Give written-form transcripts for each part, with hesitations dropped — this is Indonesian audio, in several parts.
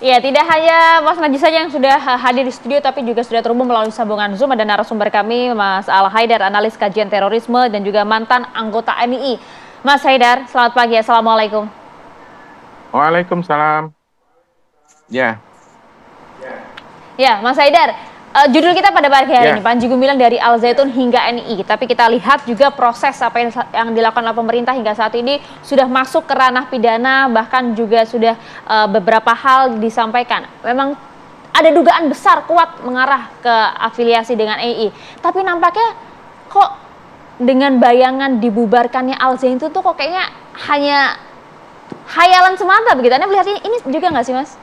Ya, tidak hanya Mas Najis saja yang sudah hadir di studio, tapi juga sudah terhubung melalui sambungan Zoom. Ada narasumber kami, Mas Al Haidar, analis kajian terorisme, dan juga mantan anggota MII. Mas Haidar, selamat pagi. Assalamualaikum. Waalaikumsalam. Ya, Ya, Mas Haidar, judul kita pada pagi hari ini, ya, Panji Gumilang dari Al Zaitun hingga NII. Tapi kita lihat juga proses apa yang dilakukan oleh pemerintah hingga saat ini sudah masuk ke ranah pidana, bahkan juga sudah beberapa hal disampaikan. Memang ada dugaan besar kuat mengarah ke afiliasi dengan NII. Tapi nampaknya kok dengan bayangan dibubarkannya Al Zaitun itu kok kayaknya hanya hayalan semata begitu. Anda melihat ini juga nggak sih, Mas?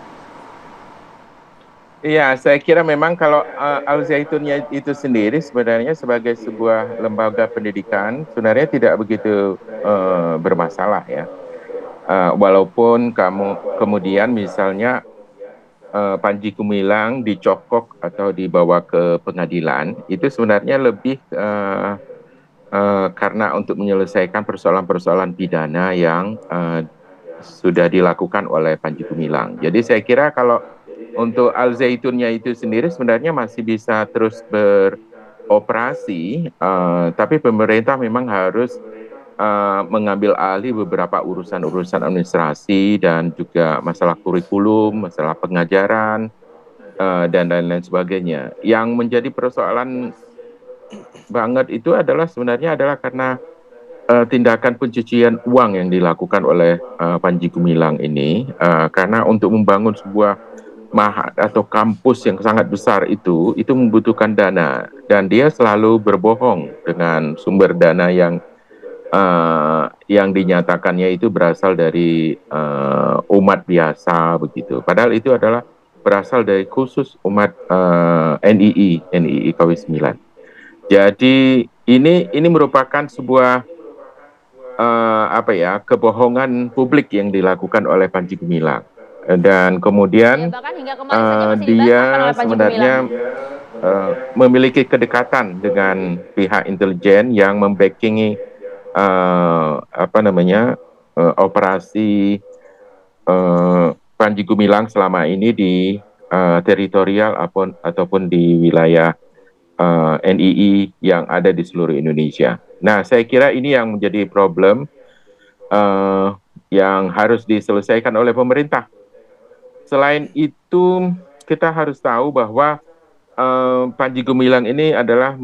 iya. Saya kira memang kalau Al Zaitunnya itu sendiri sebenarnya sebagai sebuah lembaga pendidikan sebenarnya tidak begitu bermasalah ya. Walaupun kemudian misalnya Panji Gumilang dicokok atau dibawa ke pengadilan, itu sebenarnya lebih karena untuk menyelesaikan persoalan-persoalan pidana yang sudah dilakukan oleh Panji Gumilang. Jadi saya kira kalau untuk Al Zaitunnya itu sendiri sebenarnya masih bisa terus beroperasi, tapi pemerintah memang harus mengambil alih beberapa urusan-urusan administrasi dan juga masalah kurikulum, masalah pengajaran, dan lain-lain sebagainya. Yang menjadi persoalan banget itu adalah sebenarnya adalah karena tindakan pencucian uang yang dilakukan oleh Panji Gumilang ini, karena untuk membangun sebuah mahat atau kampus yang sangat besar itu membutuhkan dana, dan dia selalu berbohong dengan sumber dana yang dinyatakannya itu berasal dari umat biasa begitu. Padahal itu adalah berasal dari khusus umat NII KW 9. Jadi ini merupakan sebuah kebohongan publik yang dilakukan oleh Panji Gumilang, dan kemudian Ya, bahkan hingga kemarin saja masih dia dibantahkan oleh Panji Gumilang. sebenarnya memiliki kedekatan dengan pihak intelijen yang membackingi operasi Panji Gumilang selama ini di teritorial ataupun di wilayah NII yang ada di seluruh Indonesia. Nah, saya kira ini yang menjadi problem yang harus diselesaikan oleh pemerintah. Selain itu, kita harus tahu bahwa Panji Gumilang ini adalah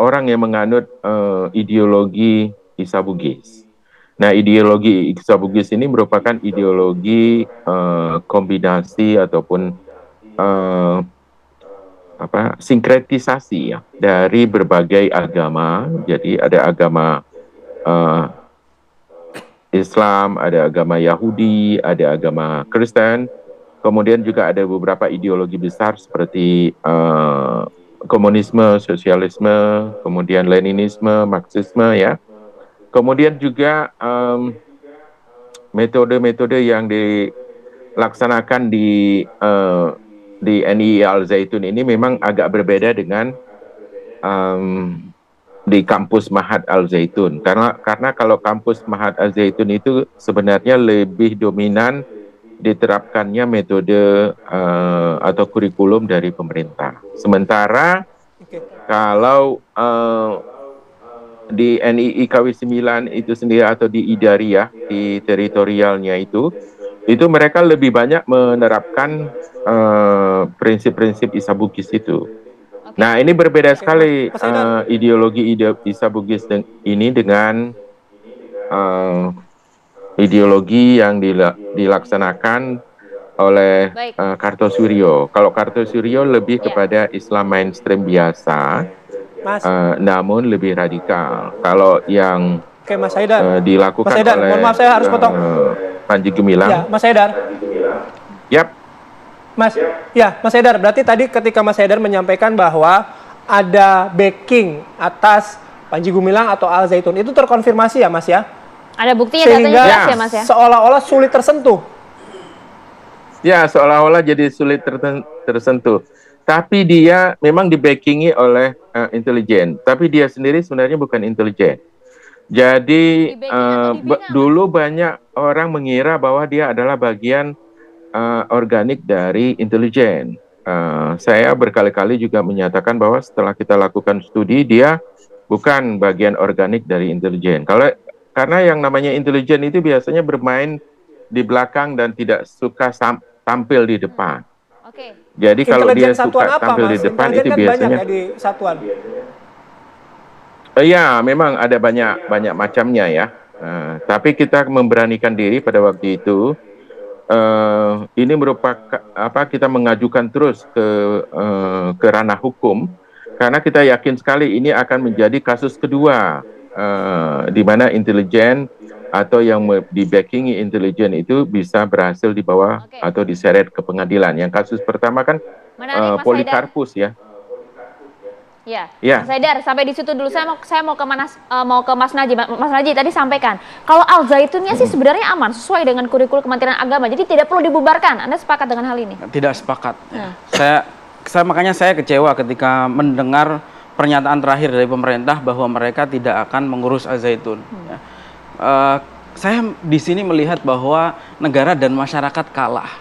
orang yang menganut ideologi Isa Bugis. Nah, ideologi Isa Bugis ini merupakan ideologi kombinasi ataupun sinkretisasi ya dari berbagai agama. Jadi ada agama Islam, ada agama Yahudi, ada agama Kristen. Kemudian juga ada beberapa ideologi besar seperti komunisme, sosialisme, kemudian Leninisme, Marxisme ya. Kemudian juga metode-metode yang dilaksanakan di NII Al Zaitun ini memang agak berbeda dengan di kampus Mahat Al Zaitun, karena kalau kampus Mahat Al Zaitun itu sebenarnya lebih dominan diterapkannya metode atau kurikulum dari pemerintah. Sementara kalau di NII KW 9 itu sendiri atau di Idariyah, di teritorialnya itu mereka lebih banyak menerapkan prinsip-prinsip Isa Bugis itu. Nah, ini berbeda sekali ideologi Isa Bugis ini dengan ideologi yang dilaksanakan oleh Kartosuryo. Kalau Kartosuryo lebih kepada Islam mainstream biasa, namun lebih radikal. Kalau yang Mas Haidar, dilakukan Mas Haidar, oleh mohon maaf saya harus potong. Panji Gumilang. Ya, Mas Haidar. Yap. Mas Haidar, berarti tadi ketika Mas Haidar menyampaikan bahwa ada backing atas Panji Gumilang atau Al Zaitun, itu terkonfirmasi ya, Mas ya? Ada buktinya, Sehingga datanya jelas ya, Mas ya? Seolah-olah sulit tersentuh. Ya, seolah-olah jadi sulit tersentuh. Tapi dia memang dibackingi oleh intelijen. Tapi dia sendiri sebenarnya bukan intelijen. Jadi dulu banyak orang mengira bahwa dia adalah bagian organik dari intelijen. Saya berkali-kali juga menyatakan bahwa setelah kita lakukan studi, dia bukan bagian organik dari intelijen. Karena yang namanya intelijen itu biasanya bermain di belakang dan tidak suka tampil di depan. Oke. Jadi kalau dia suka apa, tampil Mas? di depan Intelijen itu kan biasanya banyak ya di satuan. Ya, memang ada banyak macamnya ya. Tapi kita memberanikan diri pada waktu itu. Ini merupakan kita mengajukan terus ke ranah hukum karena kita yakin sekali ini akan menjadi kasus kedua di mana intelijen atau yang di backing intelijen itu bisa berhasil dibawa atau diseret ke pengadilan. Yang kasus pertama kan Polikarpus ya. Ya, Mas Haidar, sampai di situ dulu. Saya mau ke Mas Najih. Mas Najih tadi sampaikan kalau Al Zaitunnya sih sebenarnya aman sesuai dengan kurikulum Kementerian Agama, jadi tidak perlu dibubarkan. Anda sepakat dengan hal ini? Tidak sepakat. Makanya saya kecewa ketika mendengar pernyataan terakhir dari pemerintah bahwa mereka tidak akan mengurus Al Zaitun. Saya di sini melihat bahwa negara dan masyarakat kalah.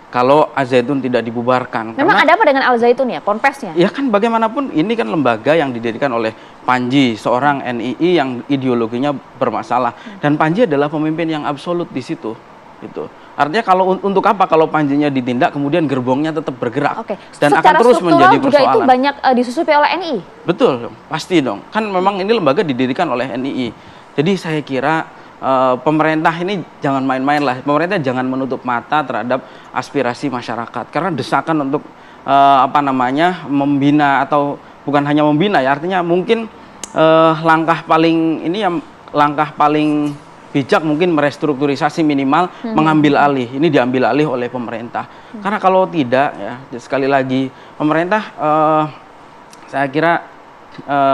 Kalau Al Zaitun tidak dibubarkan. Memang ada apa dengan Al Zaitun ya, ponpesnya? Ya kan bagaimanapun ini kan lembaga yang didirikan oleh Panji, seorang NII yang ideologinya bermasalah. Dan Panji adalah pemimpin yang absolut di situ. Gitu. Artinya kalau untuk apa kalau Panjinya ditindak kemudian gerbongnya tetap bergerak. Dan secara akan terus menjadi persoalan. juga itu banyak disusupi oleh NII? Betul, pasti dong. Kan memang ini lembaga didirikan oleh NII. Jadi saya kira pemerintah ini jangan main-main lah. Pemerintah jangan menutup mata terhadap aspirasi masyarakat. Karena desakan untuk membina atau bukan hanya membina ya, artinya mungkin langkah paling bijak mungkin merestrukturisasi minimal mengambil alih. Ini diambil alih oleh pemerintah. Karena kalau tidak ya sekali lagi pemerintah saya kira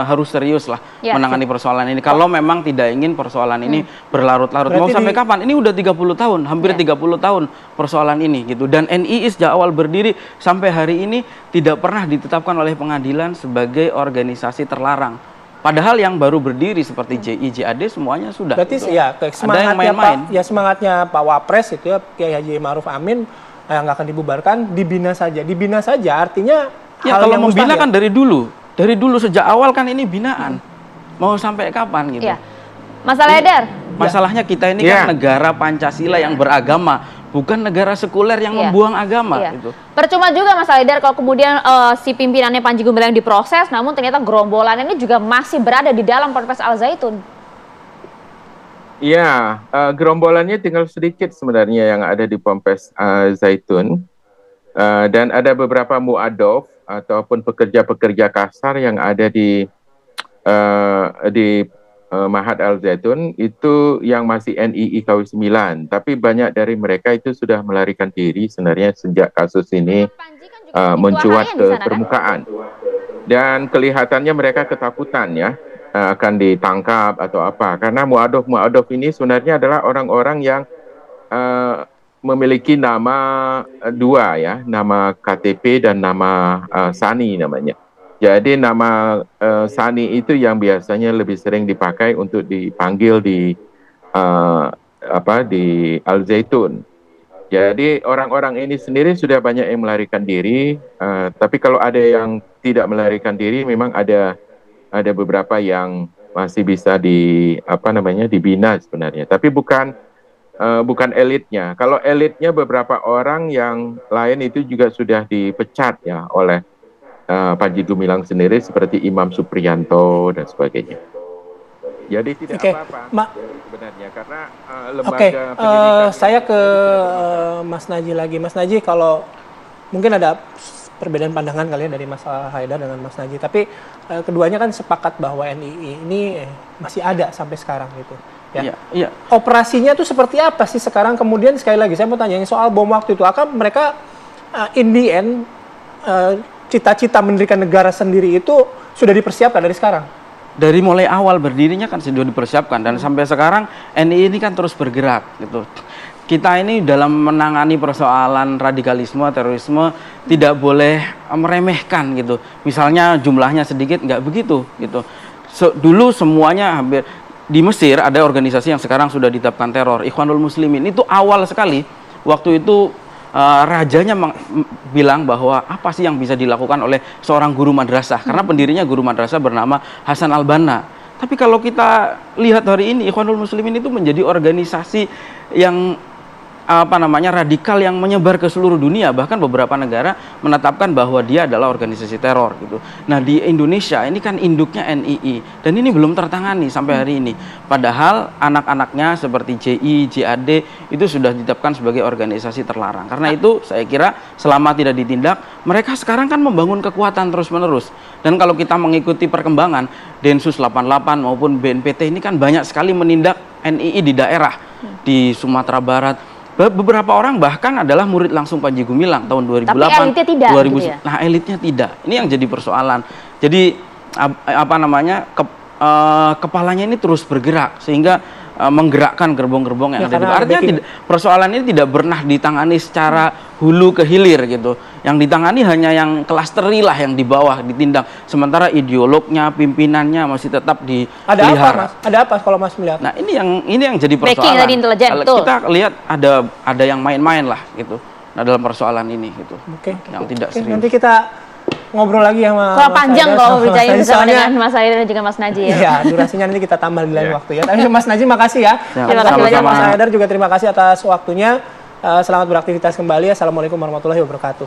harus serius lah menangani persoalan ini. Kalau memang tidak ingin persoalan ini berlarut-larut. Mau sampai kapan? Ini udah 30 tahun, hampir 30 tahun persoalan ini gitu. Dan NII sejak awal berdiri sampai hari ini tidak pernah ditetapkan oleh pengadilan sebagai organisasi terlarang. Padahal yang baru berdiri seperti JI, JAD semuanya sudah. Berarti gitu. ya semangatnya Pak Wapres itu ya Kiai Haji Ma'ruf Amin yang nggak akan dibubarkan, dibina saja artinya ya kalau membina kan dari dulu sejak awal kan ini binaan. Mau sampai kapan gitu. Ya. Mas Haidar. Masalahnya kita ini kan negara Pancasila yang beragama, bukan negara sekuler yang membuang agama gitu. Percuma juga Mas Haidar kalau kemudian si pimpinannya Panji Gumilang diproses, namun ternyata gerombolan ini juga masih berada di dalam Ponpes Al Zaitun. Iya, gerombolannya tinggal sedikit sebenarnya yang ada di Ponpes Zaitun. Dan ada beberapa mu'adof ataupun pekerja-pekerja kasar yang ada di Mahat Al Zaitun itu yang masih NII KW 9. Tapi banyak dari mereka itu sudah melarikan diri sebenarnya sejak kasus ini mencuat ke permukaan. Dan kelihatannya mereka ketakutan ya akan ditangkap atau apa. Karena mu'adof ini sebenarnya adalah orang-orang yang memiliki nama dua ya, nama KTP dan nama Sani namanya. Jadi nama Sani itu yang biasanya lebih sering dipakai untuk dipanggil di Al Zaitun. Jadi orang-orang ini sendiri sudah banyak yang melarikan diri, tapi kalau ada yang tidak melarikan diri, memang ada beberapa yang masih bisa dibina sebenarnya. Tapi bukan elitnya. Kalau elitnya beberapa orang yang lain itu juga sudah dipecat ya oleh Panji Gumilang sendiri seperti Imam Supriyanto dan sebagainya. Jadi tidak apa-apa sebenarnya karena lembaga pendidikan. Saya ke Mas Najih lagi. Mas Najih, kalau mungkin ada perbedaan pandangan kalian dari Mas Haidar dengan Mas Najih, tapi keduanya kan sepakat bahwa NII ini masih ada sampai sekarang gitu. Ya. Iya. Operasinya tuh seperti apa sih sekarang? Kemudian sekali lagi saya mau tanya soal bom waktu itu. Akan mereka in the end cita-cita mendirikan negara sendiri itu sudah dipersiapkan dari sekarang? Dari mulai awal berdirinya kan sudah dipersiapkan dan sampai sekarang NII ini kan terus bergerak gitu. Kita ini dalam menangani persoalan radikalisme, terorisme tidak boleh meremehkan gitu. Misalnya jumlahnya sedikit nggak begitu gitu. Dulu semuanya hampir di Mesir ada organisasi yang sekarang sudah ditetapkan teror, Ikhwanul Muslimin. Itu awal sekali waktu itu rajanya bilang bahwa apa sih yang bisa dilakukan oleh seorang guru madrasah, karena pendirinya guru madrasah bernama Hasan al-Banna. Tapi kalau kita lihat hari ini, Ikhwanul Muslimin itu menjadi organisasi yang radikal yang menyebar ke seluruh dunia, bahkan beberapa negara menetapkan bahwa dia adalah organisasi teror gitu. Nah, di Indonesia ini kan induknya NII dan ini belum tertangani sampai hari ini. Padahal anak-anaknya seperti JI, JAD itu sudah ditetapkan sebagai organisasi terlarang. Karena itu saya kira selama tidak ditindak, mereka sekarang kan membangun kekuatan terus-menerus. Dan kalau kita mengikuti perkembangan Densus 88 maupun BNPT ini kan banyak sekali menindak NII di daerah di Sumatera Barat. Beberapa orang bahkan adalah murid langsung Panji Gumilang tahun 2008. Tapi elitnya tidak, 2000, gitu ya? Nah, elitnya tidak. Ini yang jadi persoalan. Jadi kepalanya ini terus bergerak sehingga menggerakkan gerbong-gerbong yang ada di bawah. Artinya persoalan ini tidak pernah ditangani secara hulu ke hilir gitu. Yang ditangani hanya yang kelas teri lah, yang di bawah ditindak. Sementara ideolognya, pimpinannya masih tetap dipelihara. Ada apa, Mas? Ada apa kalau Mas melihat? Nah, ini yang jadi persoalan. Backing dari intelijen, betul. Kita lihat ada yang main-main lah gitu. Nah, dalam persoalan ini gitu. Yang tidak serius. Nanti kita ngobrol lagi sama Soal Mas panjang Haidar, kalau sama Mas bicara Najih. bersama Soalnya- dengan Mas Haidar dan juga Mas Najih ya. Iya, durasinya nanti kita tambah di lain waktu ya. Tapi Mas Najih makasih ya. Terima kasih banyak, Mas Mas. Haidar juga terima kasih atas waktunya. Selamat beraktivitas kembali. Assalamualaikum warahmatullahi wabarakatuh.